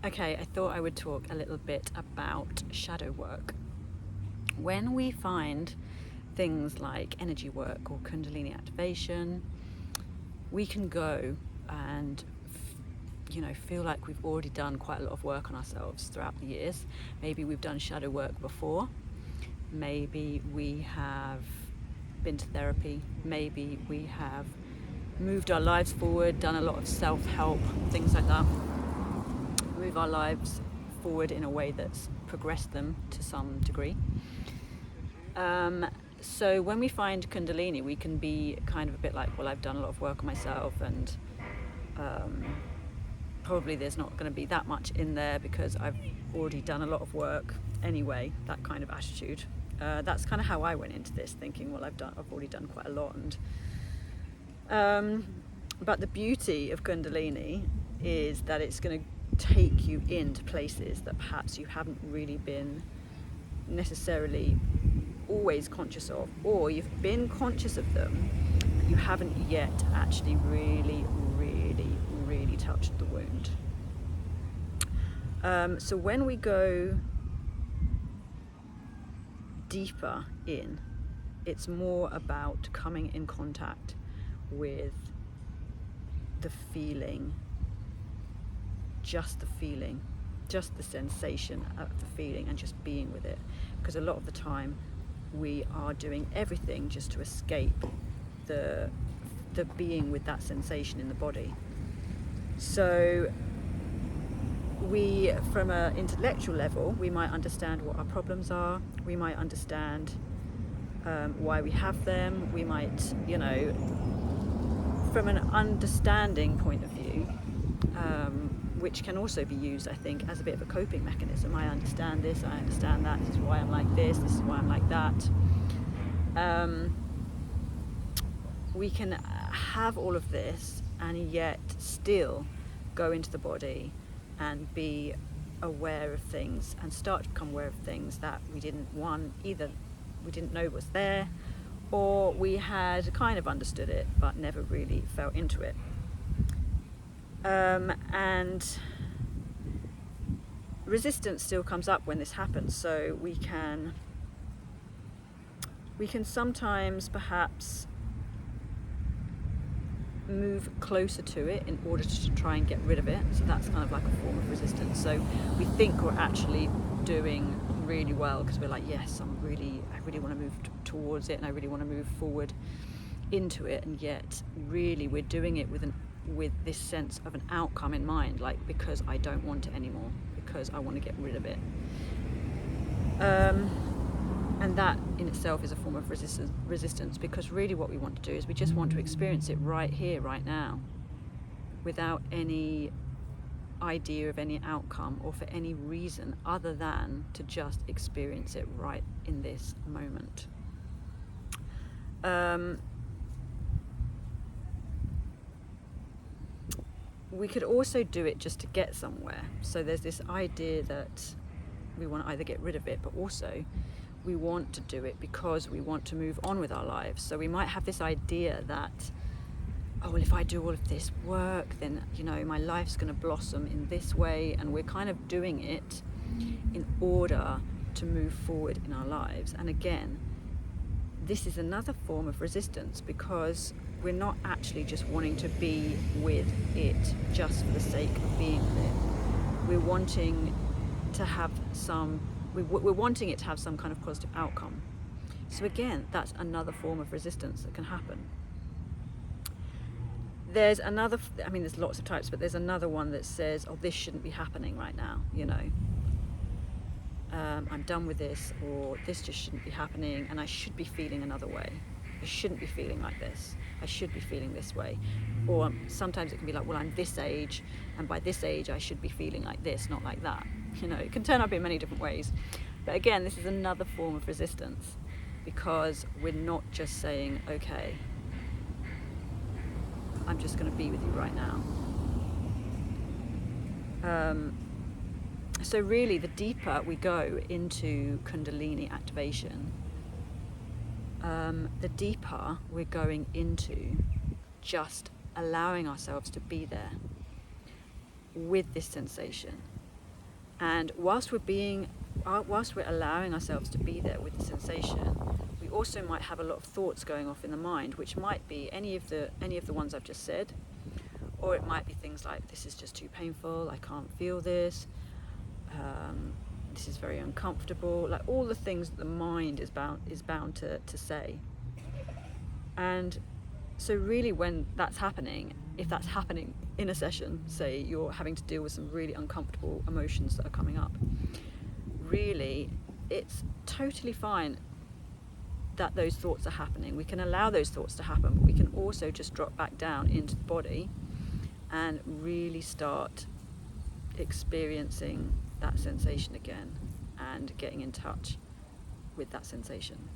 Okay, I thought I would talk a little bit about shadow work. When we find things like energy work or Kundalini activation, we can go and feel like we've already done quite a lot of work on ourselves throughout the years. Maybe we've done shadow work before. Maybe we have been to therapy. Maybe we have moved our lives forward, done a lot of self-help, things like that. Move our lives forward in a way that's progressed them to some degree. So when we find Kundalini, we can be kind of a bit like, well, I've done a lot of work on myself, and probably there's not going to be that much in there because I've already done a lot of work anyway, that kind of attitude. That's kind of how I went into this, thinking, well, I've already done quite a lot. But the beauty of Kundalini is that it's going to take you into places that perhaps you haven't really been necessarily always conscious of, or you've been conscious of them, but you haven't yet actually really touched the wound. So when we go deeper in, it's more about coming in contact with the feeling, just the sensation of the feeling, and just being with it. Because a lot of the time we are doing everything just to escape the being with that sensation in the body. So we, from an intellectual level, we might understand what our problems are, we might understand why we have them, we might, from an understanding point of view, which can also be used, I think, as a bit of a coping mechanism. I understand this, I understand that, this is why I'm like this is why I'm like that. We can have all of this and yet still go into the body and be aware of things, and start to become aware of things that we didn't know was there, or we had kind of understood it but never really fell into it. And resistance still comes up when this happens, so we can sometimes perhaps move closer to it in order to try and get rid of it. So that's kind of like a form of resistance. So we think we're actually doing really well because we're like, yes, I really want to move towards it, and I really want to move forward into it, and yet really we're doing it with this sense of an outcome in mind, like, because I don't want it anymore, because I want to get rid of it. And that in itself is a form of resistance, because really what we want to do is we just want to experience it right here, right now, without any idea of any outcome or for any reason other than to just experience it right in this moment. We could also do it just to get somewhere. So there's this idea that we want to either get rid of it, but also we want to do it because we want to move on with our lives. So we might have this idea that, oh, well, if I do all of this work, then, my life's going to blossom in this way. And we're kind of doing it in order to move forward in our lives. And again, this is another form of resistance, because we're not actually just wanting to be with it just for the sake of being with it. We're wanting to have we're wanting it to have some kind of positive outcome. So again, that's another form of resistance that can happen. There's there's lots of types, but there's another one that says, oh, this shouldn't be happening right now, I'm done with this, or this just shouldn't be happening, and I should be feeling another way. I shouldn't be feeling like this. I should be feeling this way. Or sometimes it can be like, well, I'm this age, and by this age I should be feeling like this, not like that. It can turn up in many different ways. But again, this is another form of resistance, because we're not just saying, okay, I'm just going to be with you right now. So really, the deeper we go into Kundalini activation, the deeper we're going into just allowing ourselves to be there with this sensation, And whilst we're allowing ourselves to be there with the sensation, we also might have a lot of thoughts going off in the mind, which might be any of the ones I've just said, or it might be things like, this is just too painful, I can't feel this, this is very uncomfortable, like all the things that the mind is bound to say. And so really, when that's happening, if that's happening in a session, say you're having to deal with some really uncomfortable emotions that are coming up, really it's totally fine that those thoughts are happening. We can allow those thoughts to happen, but we can also just drop back down into the body and really start experiencing that sensation again and getting in touch with that sensation.